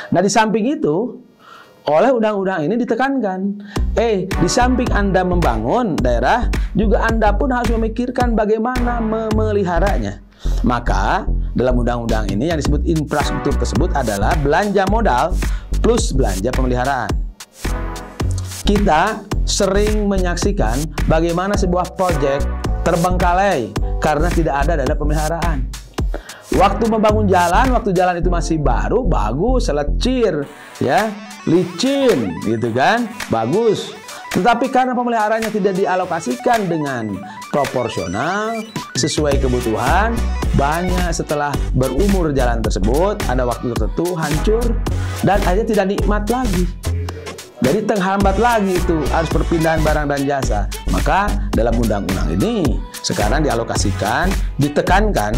Nah, di samping itu, oleh undang-undang ini ditekankan, di samping Anda membangun daerah, juga Anda pun harus memikirkan bagaimana memeliharanya. Maka, dalam undang-undang ini yang disebut infrastruktur tersebut adalah belanja modal plus belanja pemeliharaan. Kita sering menyaksikan bagaimana sebuah proyek terbengkalai karena tidak ada dana pemeliharaan. Waktu membangun jalan, waktu jalan itu masih baru, bagus, selecir, ya, licin, gitu kan, bagus. Tetapi karena pemeliharaannya tidak dialokasikan dengan proporsional, sesuai kebutuhan, banyak setelah berumur jalan tersebut, ada waktu tertentu hancur, dan akhirnya tidak nikmat lagi. Jadi terhambat lagi itu harus perpindahan barang dan jasa. Maka dalam undang-undang ini sekarang dialokasikan, ditekankan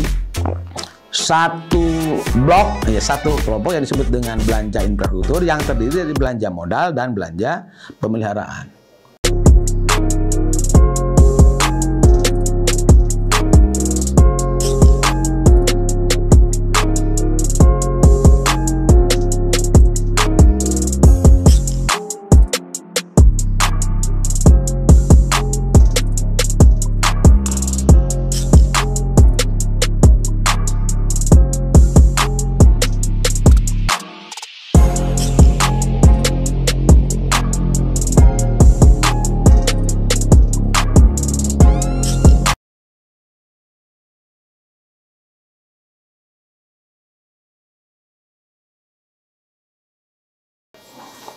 satu blok, satu kelompok yang disebut dengan belanja infrastruktur yang terdiri dari belanja modal dan belanja pemeliharaan.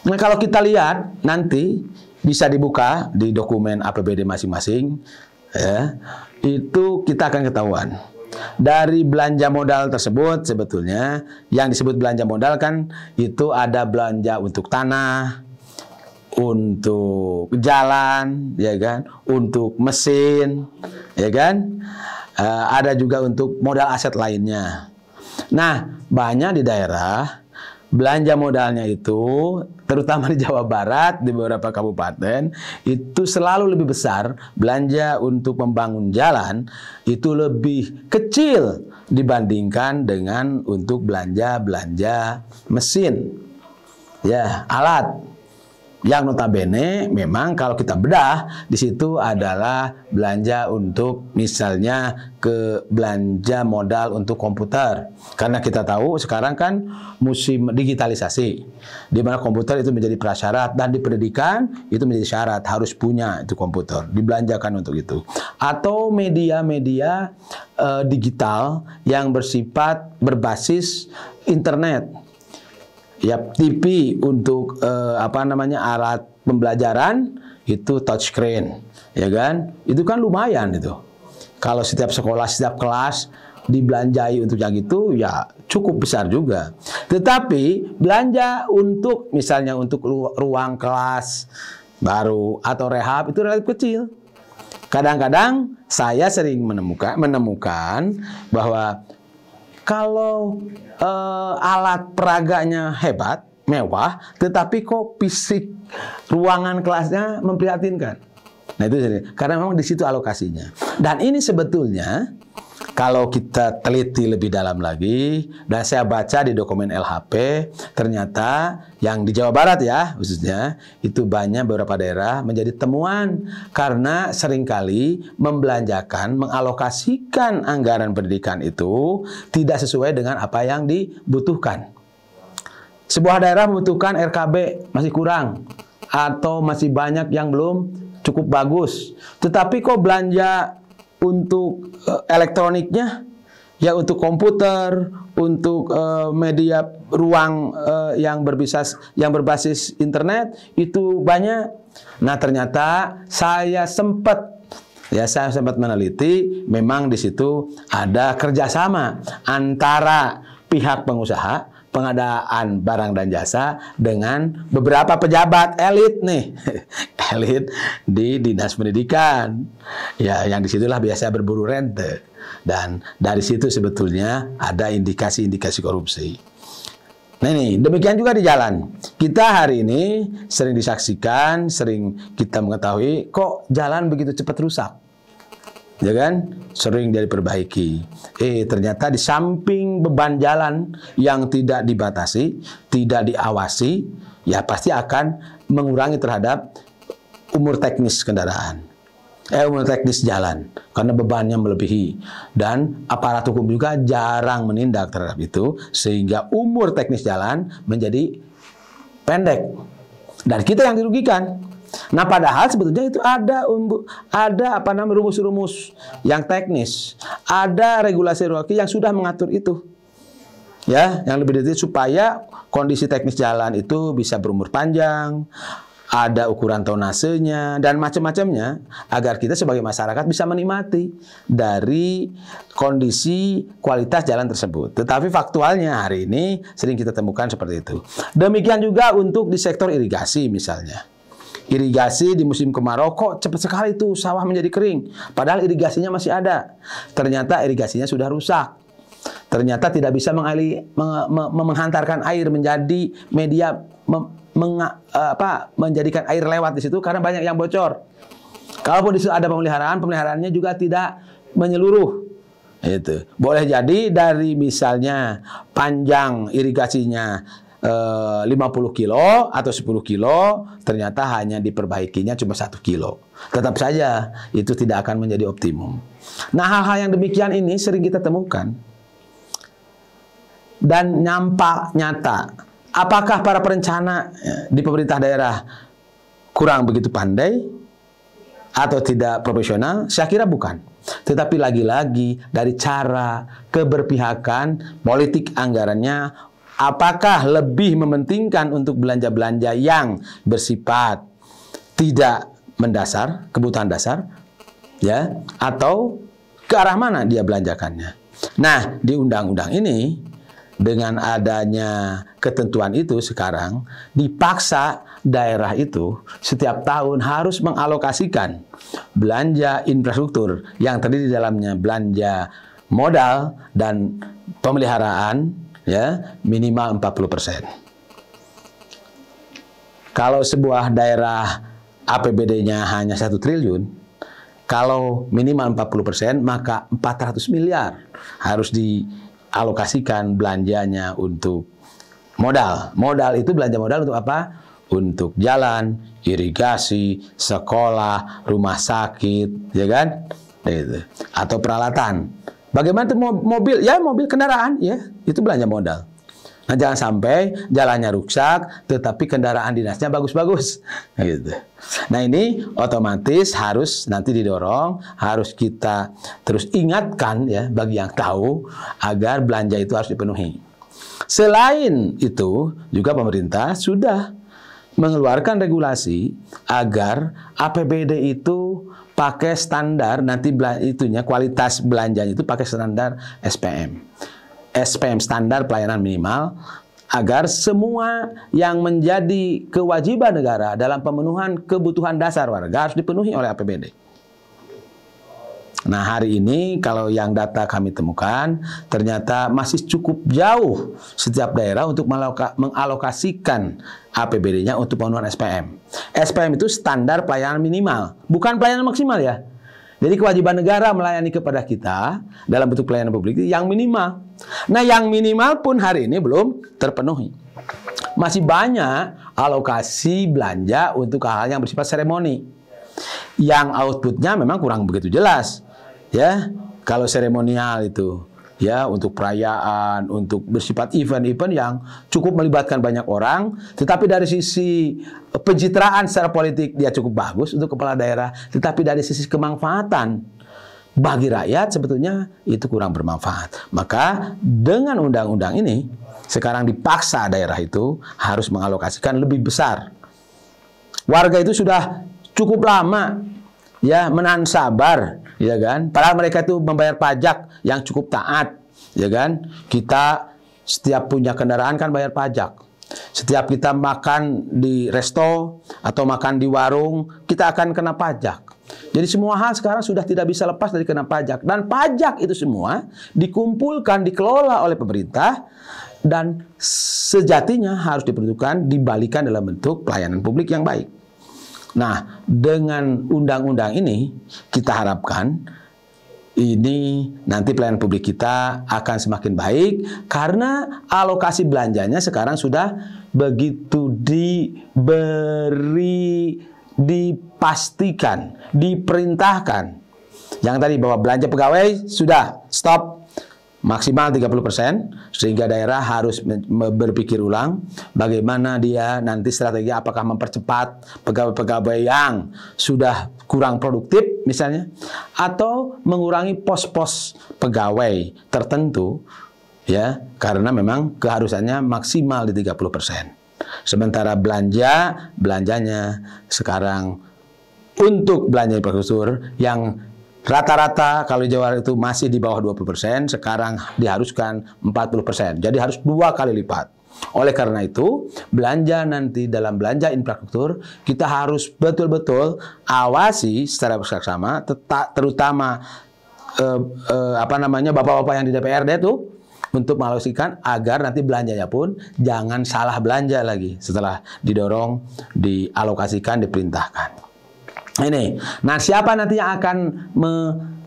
Nah, kalau kita lihat nanti bisa dibuka di dokumen APBD masing-masing, ya, itu kita akan ketahuan. Dari belanja modal tersebut sebetulnya yang disebut belanja modal kan itu ada belanja untuk tanah, untuk jalan, ya kan, untuk mesin, ya kan, ada juga untuk modal aset lainnya. Nah, banyak di daerah belanja modalnya itu, terutama di Jawa Barat, di beberapa kabupaten, itu selalu lebih besar. Belanja untuk membangun jalan itu lebih kecil dibandingkan dengan untuk belanja mesin, ya, alat. Yang notabene memang kalau kita bedah di situ adalah belanja untuk misalnya ke belanja modal untuk komputer. Karena kita tahu sekarang kan musim digitalisasi di mana komputer itu menjadi prasyarat dan di pendidikan itu menjadi syarat harus punya itu komputer, dibelanjakan untuk itu. Atau media-media digital yang bersifat berbasis internet. Ya, TV untuk alat pembelajaran itu touchscreen, ya kan? Itu kan lumayan itu. Kalau setiap sekolah, setiap kelas dibelanjai untuk yang itu, ya cukup besar juga. Tetapi belanja untuk misalnya untuk ruang kelas baru atau rehab itu relatif kecil. Kadang-kadang saya sering menemukan bahwa kalau alat peraganya hebat, mewah, tetapi kok fisik ruangan kelasnya memprihatinkan. Nah itu karena memang di situ alokasinya. Dan ini sebetulnya kalau kita teliti lebih dalam lagi, dan saya baca di dokumen LHP, ternyata yang di Jawa Barat ya khususnya, itu banyak beberapa daerah menjadi temuan karena seringkali membelanjakan, mengalokasikan anggaran pendidikan itu tidak sesuai dengan apa yang dibutuhkan. Sebuah daerah membutuhkan RKB masih kurang, atau masih banyak yang belum cukup bagus, tetapi kok belanja untuk elektroniknya, ya untuk komputer, untuk media ruang yang berbasis internet itu banyak. Nah ternyata saya sempat meneliti, memang di situ ada kerjasama antara pihak pengusaha, pengadaan barang dan jasa dengan beberapa pejabat elit nih, elit di dinas pendidikan, ya yang disitulah biasa berburu rente, dan dari situ sebetulnya ada indikasi-indikasi korupsi. Nah ini demikian juga di jalan. Kita hari ini sering disaksikan, sering kita mengetahui kok jalan begitu cepat rusak. ya kan? Sering dia diperbaiki. Ternyata di samping beban jalan yang tidak dibatasi, tidak diawasi, ya pasti akan mengurangi terhadap umur teknis kendaraan. Umur teknis jalan, karena bebannya melebihi. Dan aparat hukum juga jarang menindak terhadap itu, sehingga umur teknis jalan menjadi pendek. Dan kita yang dirugikan. Nah, padahal sebetulnya itu ada rumus-rumus yang teknis, ada regulasi yang sudah mengatur itu, ya, yang lebih detail supaya kondisi teknis jalan itu bisa berumur panjang, ada ukuran tonasenya dan macam-macamnya, agar kita sebagai masyarakat bisa menikmati dari kondisi kualitas jalan tersebut. Tetapi faktualnya hari ini sering kita temukan seperti itu. Demikian juga untuk di sektor irigasi misalnya. Irigasi di musim kemarau kok cepat sekali tuh sawah menjadi kering. Padahal irigasinya masih ada. Ternyata irigasinya sudah rusak. Ternyata tidak bisa menghantarkan air menjadi media, menjadikan air lewat di situ karena banyak yang bocor. Kalaupun di situ ada pemeliharaannya juga tidak menyeluruh. Itu boleh jadi dari misalnya panjang irigasinya 50 kilo atau 10 kilo, ternyata hanya diperbaikinya cuma 1 kilo. Tetap saja itu tidak akan menjadi optimum. Nah, hal-hal yang demikian ini sering kita temukan dan nampak nyata. Apakah para perencana di pemerintah daerah kurang begitu pandai atau tidak profesional? Saya kira bukan. Tetapi lagi-lagi dari cara keberpihakan politik anggarannya, apakah lebih mementingkan untuk belanja-belanja yang bersifat tidak mendasar, kebutuhan dasar, ya, atau ke arah mana dia belanjakannya? Nah, di undang-undang ini dengan adanya ketentuan itu sekarang dipaksa daerah itu setiap tahun harus mengalokasikan belanja infrastruktur yang terdiri di dalamnya belanja modal dan pemeliharaan, ya, minimal 40%. Kalau sebuah daerah APBD-nya hanya 1 triliun, kalau minimal 40%, maka 400 miliar harus dialokasikan belanjanya untuk modal. Modal itu belanja modal untuk apa? Untuk jalan, irigasi, sekolah, rumah sakit, ya kan? Itu. Atau peralatan. Bagaimana itu mobil? Ya, mobil kendaraan, ya, itu belanja modal. Nah, jangan sampai jalannya rusak, tetapi kendaraan dinasnya bagus-bagus. Gitu. Nah, ini otomatis harus nanti didorong, harus kita terus ingatkan, ya, bagi yang tahu, agar belanja itu harus dipenuhi. Selain itu, juga pemerintah sudah mengeluarkan regulasi agar APBD itu pakai standar, nanti itunya kualitas belanjanya itu pakai standar SPM. SPM, standar pelayanan minimal, agar semua yang menjadi kewajiban negara dalam pemenuhan kebutuhan dasar warga harus dipenuhi oleh APBD. Nah, hari ini kalau yang data kami temukan, ternyata masih cukup jauh setiap daerah untuk mengalokasikan APBD-nya untuk pemenuhan SPM. SPM itu standar pelayanan minimal, bukan pelayanan maksimal, ya. Jadi kewajiban negara melayani kepada kita dalam bentuk pelayanan publik yang minimal. Nah, yang minimal pun hari ini belum terpenuhi. Masih banyak alokasi belanja untuk hal-hal yang bersifat seremoni, yang outputnya memang kurang begitu jelas. Ya, kalau seremonial itu, ya, untuk perayaan, untuk bersifat event-event yang cukup melibatkan banyak orang, tetapi dari sisi pencitraan secara politik dia cukup bagus untuk kepala daerah, tetapi dari sisi kemanfaatan bagi rakyat sebetulnya itu kurang bermanfaat. Maka dengan undang-undang ini sekarang dipaksa daerah itu harus mengalokasikan lebih besar. Warga itu sudah cukup lama, ya, menahan sabar, ya kan? Padahal mereka itu membayar pajak yang cukup taat, ya kan? Kita setiap punya kendaraan kan bayar pajak. Setiap kita makan di resto atau makan di warung, kita akan kena pajak. Jadi semua hal sekarang sudah tidak bisa lepas dari kena pajak. Dan pajak itu semua dikumpulkan, dikelola oleh pemerintah, dan sejatinya harus diperuntukkan, dibalikan dalam bentuk pelayanan publik yang baik. Nah, dengan undang-undang ini kita harapkan ini nanti pelayanan publik kita akan semakin baik karena alokasi belanjanya sekarang sudah begitu dipastikan, diperintahkan. Yang tadi bahwa belanja pegawai sudah stop maksimal 30%, sehingga daerah harus berpikir ulang bagaimana dia nanti strategi, apakah mempercepat pegawai-pegawai yang sudah kurang produktif misalnya, atau mengurangi pos-pos pegawai tertentu ya, karena memang keharusannya maksimal di 30%. Sementara belanjanya sekarang untuk belanja infrastruktur yang rata-rata kalau di Jawa itu masih di bawah 20%, sekarang diharuskan 40%. Jadi harus 2 kali lipat. Oleh karena itu, belanja nanti dalam belanja infrastruktur, kita harus betul-betul awasi secara bersama, terutama bapak-bapak yang di DPRD itu, untuk mengalokasikan agar nanti belanjanya pun jangan salah belanja lagi setelah didorong, dialokasikan, diperintahkan. Ini, nah siapa nanti yang akan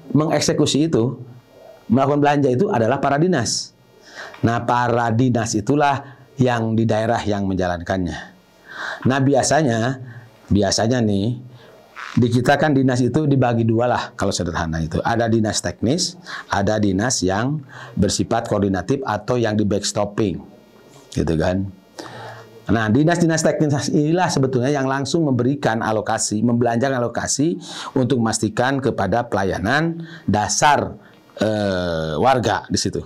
mengeksekusi itu, melakukan belanja itu adalah para dinas. Nah, para dinas itulah yang di daerah yang menjalankannya. Nah, biasanya nih, di kita kan dinas itu dibagi 2 lah kalau sederhana itu. Ada dinas teknis, ada dinas yang bersifat koordinatif atau yang di backstopping, gitu kan. Nah, dinas-dinas teknis inilah sebetulnya yang langsung memberikan alokasi, membelanjakan alokasi untuk memastikan kepada pelayanan dasar warga di situ.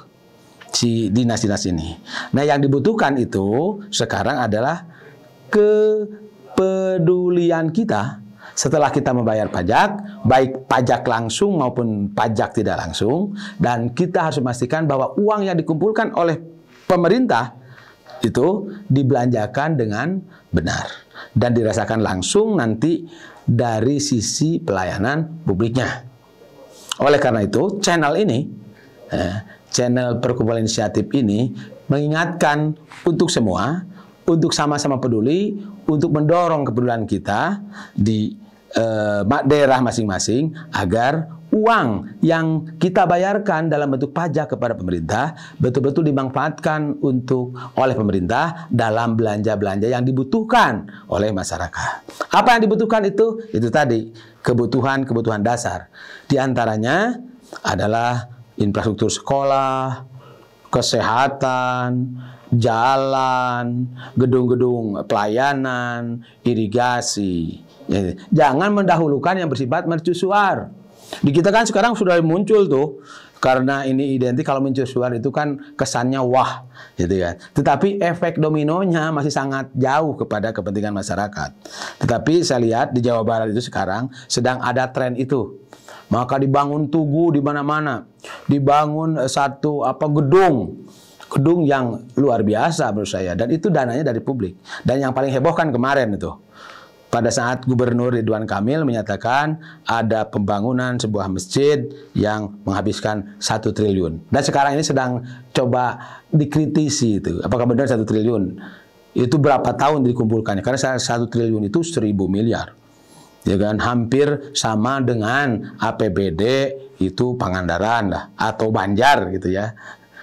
Si dinas-dinas ini. Nah, yang dibutuhkan itu sekarang adalah kepedulian kita setelah kita membayar pajak, baik pajak langsung maupun pajak tidak langsung, dan kita harus memastikan bahwa uang yang dikumpulkan oleh pemerintah itu dibelanjakan dengan benar dan dirasakan langsung nanti dari sisi pelayanan publiknya. Oleh karena itu, channel ini, channel Perkumpulan Inisiatif ini mengingatkan untuk semua, untuk sama-sama peduli, untuk mendorong kepedulian kita di daerah masing-masing agar uang yang kita bayarkan dalam bentuk pajak kepada pemerintah betul-betul dimanfaatkan oleh pemerintah dalam belanja-belanja yang dibutuhkan oleh masyarakat. Apa yang dibutuhkan itu? Itu tadi, kebutuhan-kebutuhan dasar. Di antaranya adalah infrastruktur sekolah, kesehatan, jalan, gedung-gedung pelayanan, irigasi. Jangan mendahulukan yang bersifat mercusuar. Di kita kan sekarang sudah muncul tuh, karena ini identik kalau mercusuar itu kan kesannya wah, gitu kan. Tetapi efek dominonya masih sangat jauh kepada kepentingan masyarakat. Tetapi saya lihat di Jawa Barat itu sekarang sedang ada tren itu. Maka dibangun tugu di mana-mana, dibangun satu gedung yang luar biasa menurut saya, dan itu dananya dari publik. Dan yang paling heboh kan kemarin itu, pada saat Gubernur Ridwan Kamil menyatakan ada pembangunan sebuah masjid yang menghabiskan 1 triliun. Dan sekarang ini sedang coba dikritisi itu. Apakah benar 1 triliun? Itu berapa tahun dikumpulkannya? Karena 1 triliun itu 1.000 miliar. Ya kan? Hampir sama dengan APBD itu Pangandaran lah, atau Banjar gitu ya.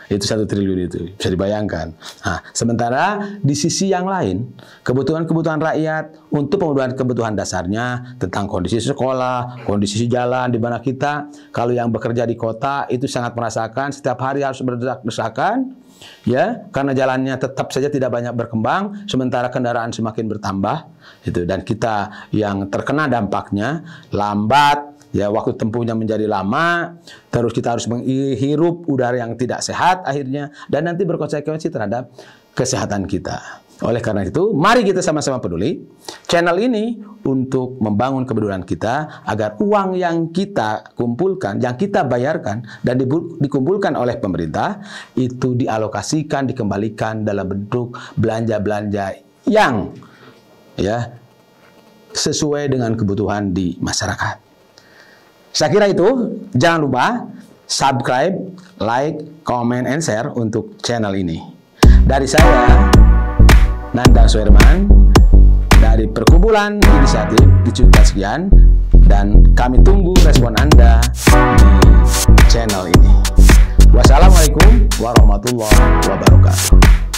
Itu 1 triliun itu, bisa dibayangkan. Nah, sementara di sisi yang lain, kebutuhan-kebutuhan rakyat untuk pemenuhan kebutuhan dasarnya tentang kondisi sekolah, kondisi jalan, di mana kita, kalau yang bekerja di kota itu sangat merasakan, setiap hari harus berdesak-desakan, ya, karena jalannya tetap saja tidak banyak berkembang, sementara kendaraan semakin bertambah, itu, dan kita yang terkena dampaknya lambat. Ya, waktu tempuhnya menjadi lama, terus kita harus menghirup udara yang tidak sehat akhirnya, dan nanti berkonsekuensi terhadap kesehatan kita. Oleh karena itu, mari kita sama-sama peduli channel ini untuk membangun kepedulian kita agar uang yang kita kumpulkan, yang kita bayarkan dan dikumpulkan oleh pemerintah itu dialokasikan, dikembalikan dalam bentuk belanja-belanja yang ya sesuai dengan kebutuhan di masyarakat. Saya kira itu, jangan lupa subscribe, like, comment, and share untuk channel ini. Dari saya, Nanda Suherman, dari Perkumpulan Inisiatif, dicukupkan sekian, dan kami tunggu respon Anda di channel ini. Wassalamualaikum warahmatullahi wabarakatuh.